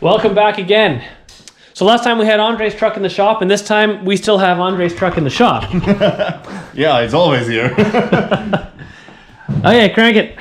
Welcome back again. So last time we had Andrej's truck in the shop, and this time we still have Andrej's truck in the shop. Yeah, it's always here. Okay, crank it.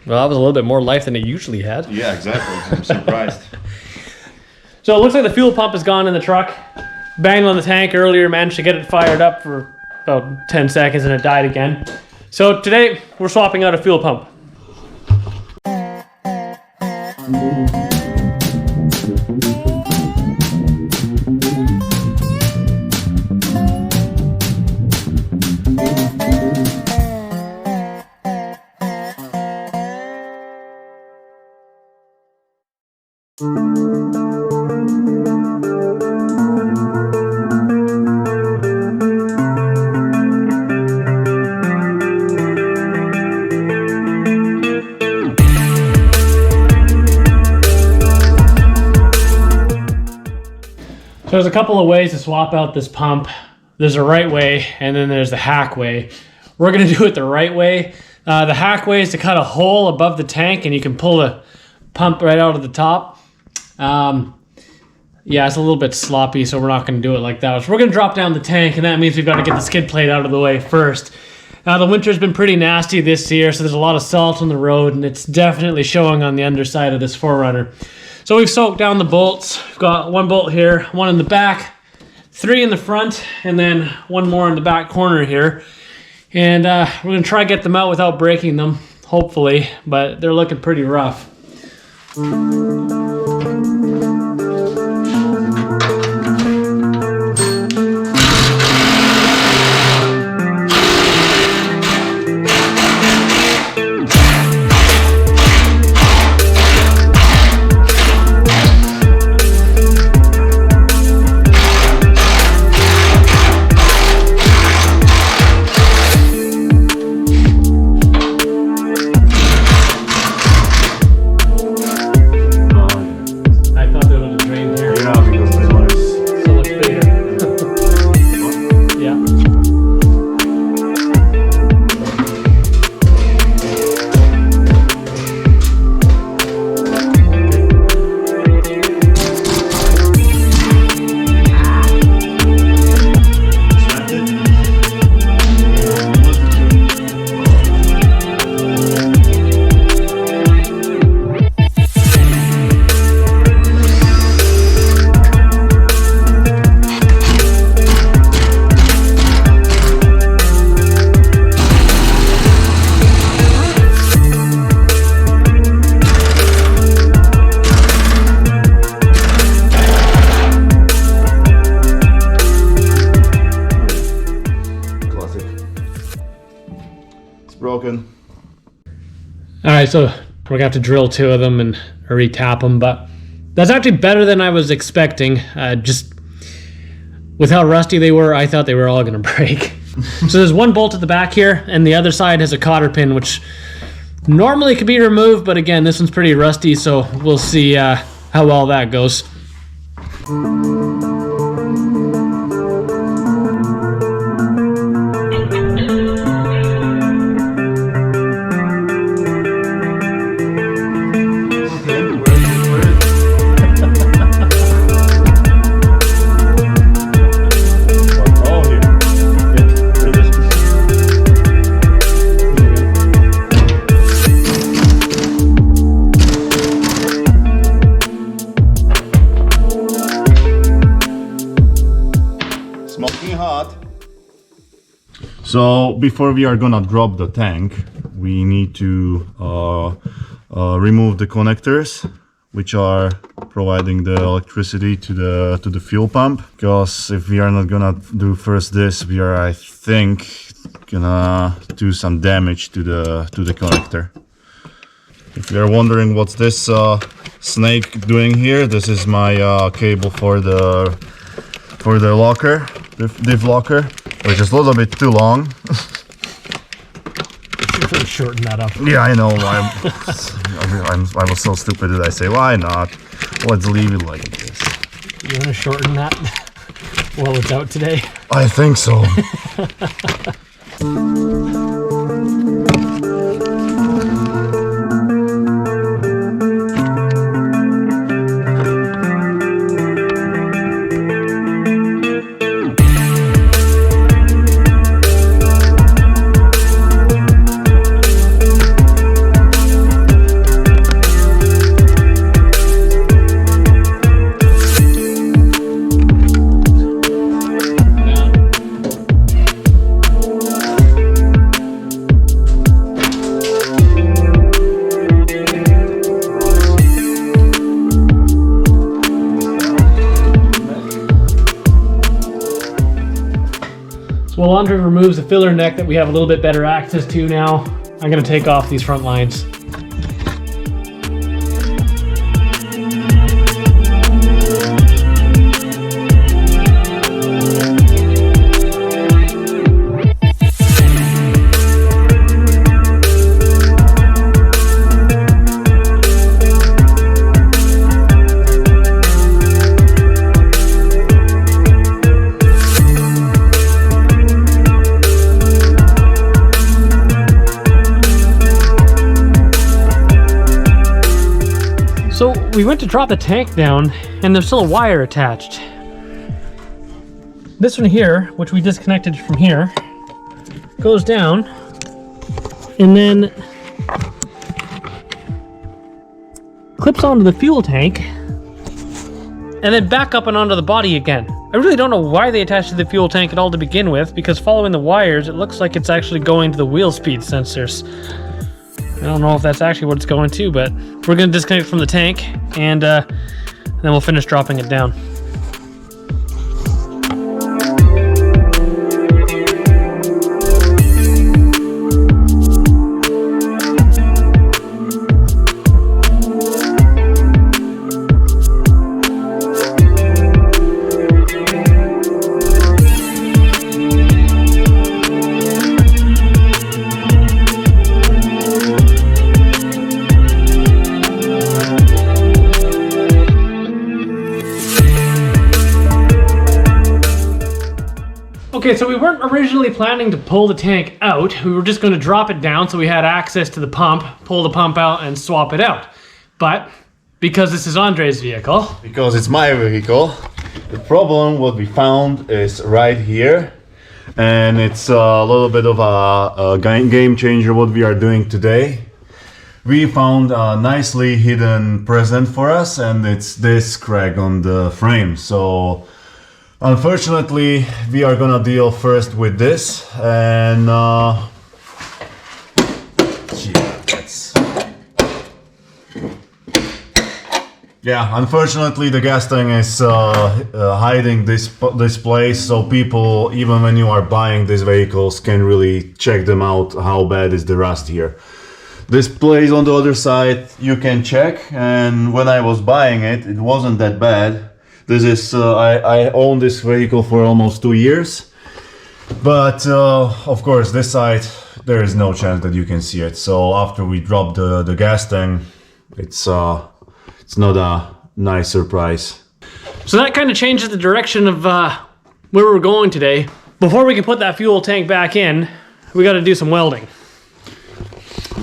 Well, that was a little bit more life than it usually had. Yeah, exactly. I'm surprised. So it looks like the fuel pump is gone in the truck. Banged on the tank earlier, managed to get it fired up for about 10 seconds and it died again. So today we're swapping out a fuel pump. So there's a couple of ways to swap out this pump. There's a right way, and then there's the hack way. We're gonna do it the right way. The hack way is to cut a hole above the tank, and you can pull the pump right out of the top. Yeah, it's a little bit sloppy, so we're not gonna do it like that. So we're gonna drop down the tank, and that means we've got to get the skid plate out of the way first. The winter's been pretty nasty this year, so there's a lot of salt on the road, and it's definitely showing on the underside of this 4Runner. So we've soaked down the bolts. We've got one bolt here, one in the back, 3 in the front, and then one more in the back corner here. And we're gonna try to get them out without breaking them, hopefully, but they're looking pretty rough. Broken. All right, so we're gonna have to drill 2 of them and re-tap them, but that's actually better than I was expecting. Just with how rusty they were, I thought they were all gonna break. So there's one bolt at the back here, and the other side has a cotter pin, which normally could be removed, but again, this one's pretty rusty, so we'll see how well that goes. Smoking hot. So before we are gonna drop the tank, we need to remove the connectors, which are providing the electricity to the fuel pump. Because if we are not gonna do first this, we are, I think, gonna do some damage to the connector. If you are wondering what's this snake doing here, this is my cable for the locker, diff locker, which is a little bit too long. You could shorten that up. Yeah, I know. I was so stupid that I say, why not? Let's leave it like this. You want to shorten that? Well, it's out today. I think so. While Andrej removes the filler neck that we have a little bit better access to now, I'm going to take off these front lines. So we went to drop the tank down and there's still a wire attached. This one here, which we disconnected from here, goes down and then clips onto the fuel tank and then back up and onto the body again. I really don't know why they attached to the fuel tank at all to begin with, because following the wires, it looks like it's actually going to the wheel speed sensors. I don't know if that's actually what it's going to, but we're going to disconnect from the tank and then we'll finish dropping it down. Okay, so we weren't originally planning to pull the tank out. We were just going to drop it down so we had access to the pump, pull the pump out and swap it out. But because this is Andrej's vehicle, Because it's my vehicle, the problem what we found is right here. And it's a little bit of a game changer what we are doing today. We found a nicely hidden present for us, and it's this crack on the frame. So unfortunately, we are gonna deal first with this, and unfortunately the gas tank is hiding this place, so people, even when you are buying these vehicles, can really check them out how bad is the rust here. This place on the other side you can check, and when I was buying it, it wasn't that bad. This is, I own this vehicle for almost 2 years, but of course this side, there is no chance that you can see it. So after we drop the gas tank, it's not a nice surprise. so that kind of changes the direction of where we're going today. Before we can put that fuel tank back in, we got to do some welding.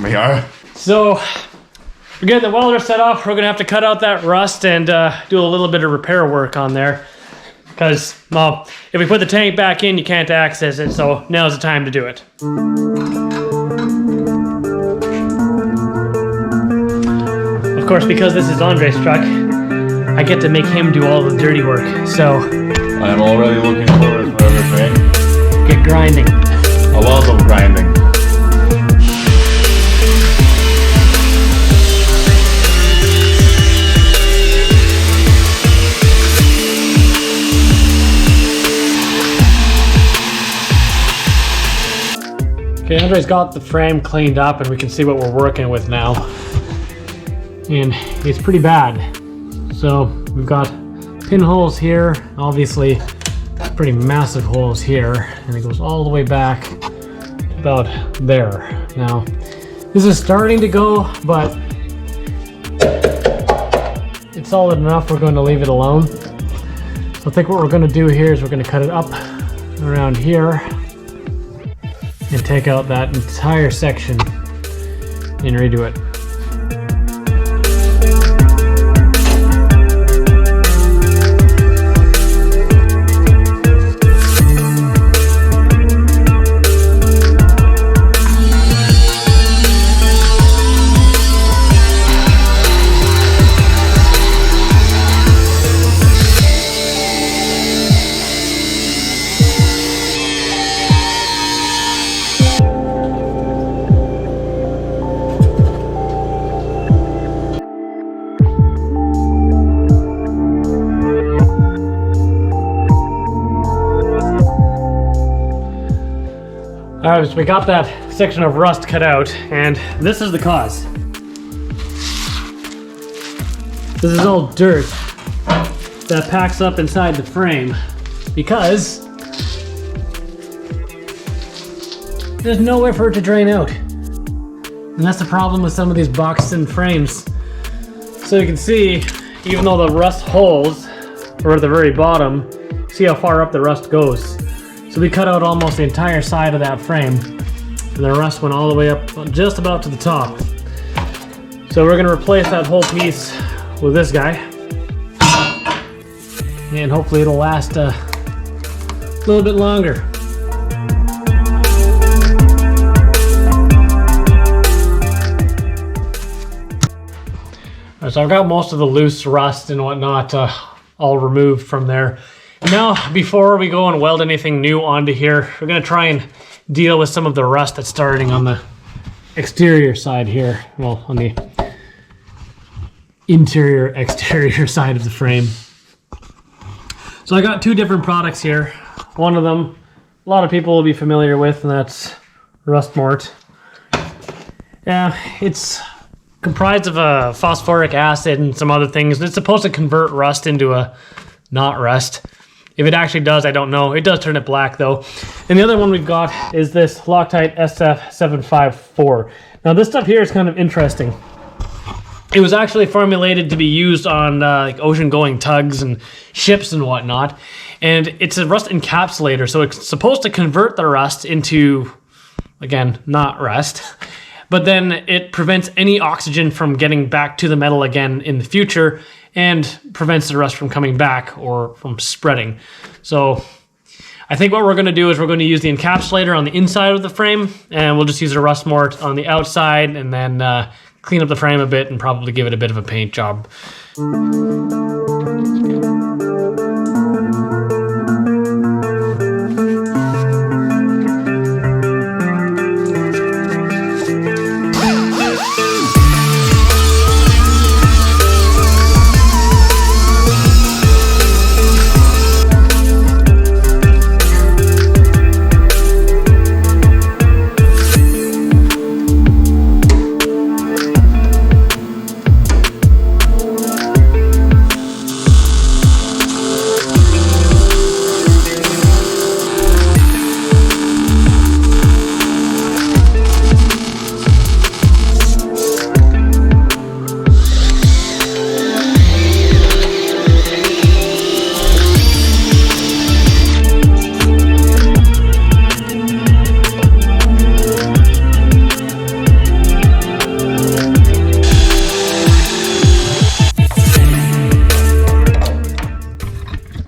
We are. So we're getting the welder set off. We're gonna have to cut out that rust and do a little bit of repair work on there. Because, well, if we put the tank back in, you can't access it, so now's the time to do it. Of course, because this is Andrej's truck, I get to make him do all the dirty work, so I'm already looking forward for everything. get grinding. A lot of grinding. Okay, Andrej's got the frame cleaned up and we can see what we're working with now. And it's pretty bad. So we've got pinholes here, obviously pretty massive holes here, and it goes all the way back to about there. Now, this is starting to go, but it's solid enough, we're going to leave it alone. So I think what we're going to do here is we're going to cut it up around here and take out that entire section and redo it. Alright, so we got that section of rust cut out, and this is the cause. This is all dirt that packs up inside the frame because there's nowhere for it to drain out. And that's the problem with some of these boxed-in frames. So you can see, even though the rust holes are at the very bottom, see how far up the rust goes. So we cut out almost the entire side of that frame, and the rust went all the way up just about to the top. So we're going to replace that whole piece with this guy, and hopefully it'll last a little bit longer. So I've got most of the loose rust and whatnot all removed from there. Now, before we go and weld anything new onto here, we're going to try and deal with some of the rust that's starting on the exterior side here. Well, on the interior, exterior side of the frame. So I got two different products here. One of them, a lot of people will be familiar with, and that's Rust Mort. Yeah, it's comprised of a phosphoric acid and some other things. It's supposed to convert rust into a not rust. If it actually does, I don't know. It does turn it black though. And the other one we've got is this Loctite SF754. Now this stuff here is kind of interesting. It was actually formulated to be used on like ocean-going tugs and ships and whatnot. And it's a rust encapsulator, so it's supposed to convert the rust into, again, not rust. But then it prevents any oxygen from getting back to the metal again in the future, and prevents the rust from coming back or from spreading. So I think what we're going to do is we're going to use the encapsulator on the inside of the frame, and we'll just use a Rust Mort on the outside, and then clean up the frame a bit and probably give it a bit of a paint job.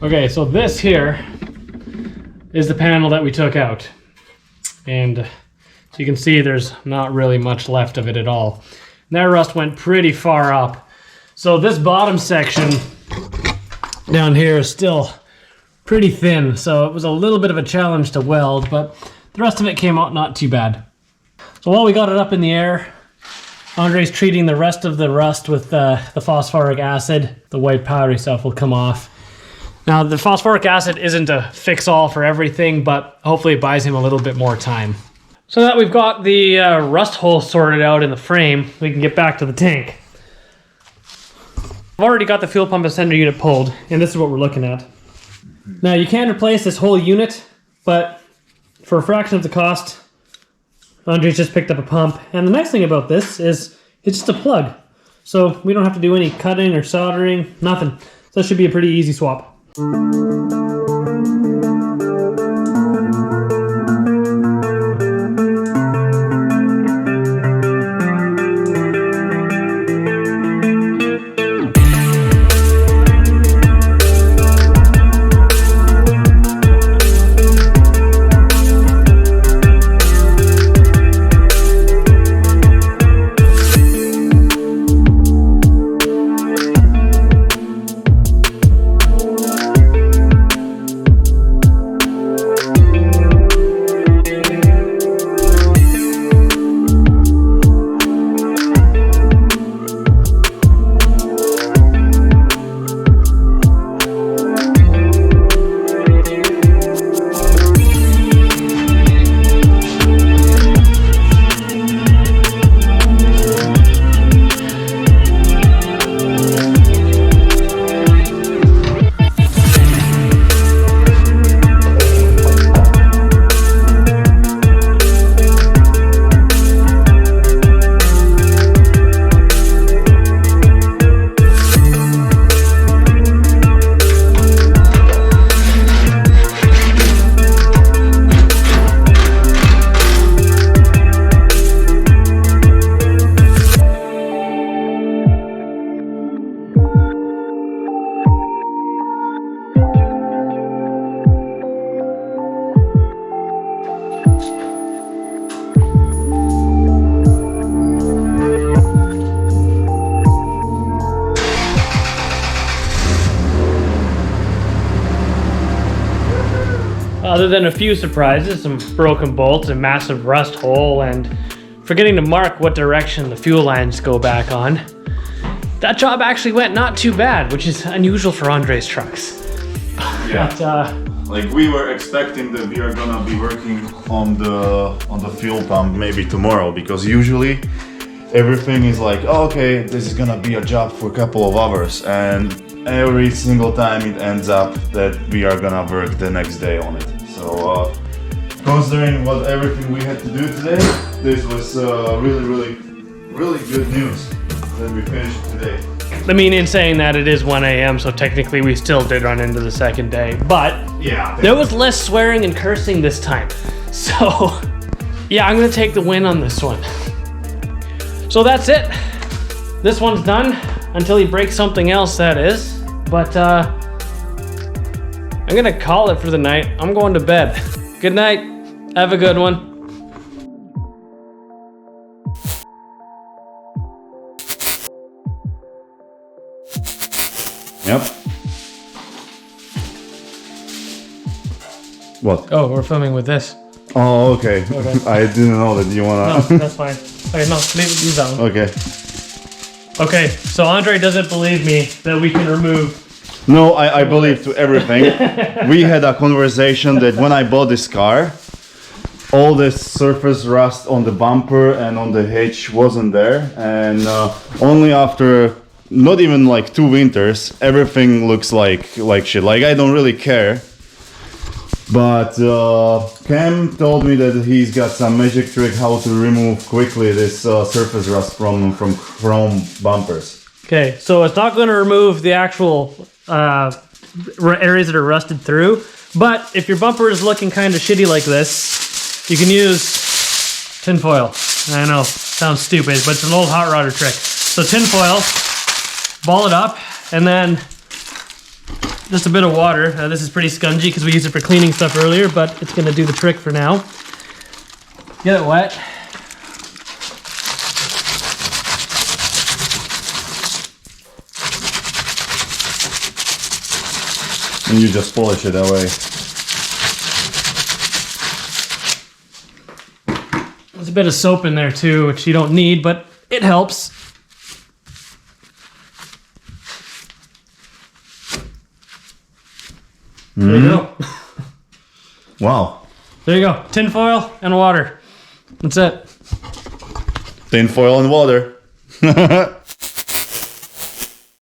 Okay, so this here is the panel that we took out. And so you can see there's not really much left of it at all. And that rust went pretty far up. So this bottom section down here is still pretty thin. So it was a little bit of a challenge to weld, but the rest of it came out not too bad. So while we got it up in the air, Andrej's treating the rest of the rust with the phosphoric acid. The white powdery stuff will come off. Now, the phosphoric acid isn't a fix-all for everything, but hopefully it buys him a little bit more time. So that we've got the rust hole sorted out in the frame, we can get back to the tank. I've already got the fuel pump and sender unit pulled, and this is what we're looking at. Now, you can replace this whole unit, but for a fraction of the cost, Andrej's just picked up a pump. And the nice thing about this is it's just a plug. So we don't have to do any cutting or soldering, nothing. So it should be a pretty easy swap. Other than a few surprises, some broken bolts, a massive rust hole, and forgetting to mark what direction the fuel lines go back on, that job actually went not too bad, which is unusual for Andrej's trucks. Yeah. But, like we were expecting that we are gonna be working on the fuel pump maybe tomorrow, because usually everything is like, oh, okay, this is gonna be a job for a couple of hours, and every single time it ends up that we are gonna work the next day on it. So considering what everything we had to do today, this was really good news that we finished today. I mean, in saying that, it is 1 a.m., so technically we still did run into the second day, but yeah, there was less swearing and cursing this time. So yeah, I'm gonna take the win on this one. So that's it. This one's done until he breaks something else, that is. But I'm gonna call it for the night. I'm going to bed. Good night. Have a good one. Yep. What? Oh, we're filming with this. Oh, okay. I didn't know that you wanna. No, that's fine. Okay, no, leave that one. Okay. Okay, so Andrej doesn't believe me that we can remove. No, I believe to everything. We had a conversation that when I bought this car, all this surface rust on the bumper and on the hitch wasn't there, and only after not even like 2 winters, everything looks like shit. Like I don't really care. But Cam told me that he's got some magic trick how to remove quickly this surface rust from chrome bumpers. Okay, so it's not going to remove the actual areas that are rusted through, but if your bumper is looking kind of shitty like this, you can use tin foil. I know, sounds stupid, but it's an old hot rodder trick. So tin foil, ball it up, and then just a bit of water. This is pretty spongy because we used it for cleaning stuff earlier, but it's going to do the trick for now. Get it wet. And you just polish it that way. There's a bit of soap in there too, which you don't need, but it helps. There you go. Wow. There you go. Tin foil and water. That's it. Tin foil and water.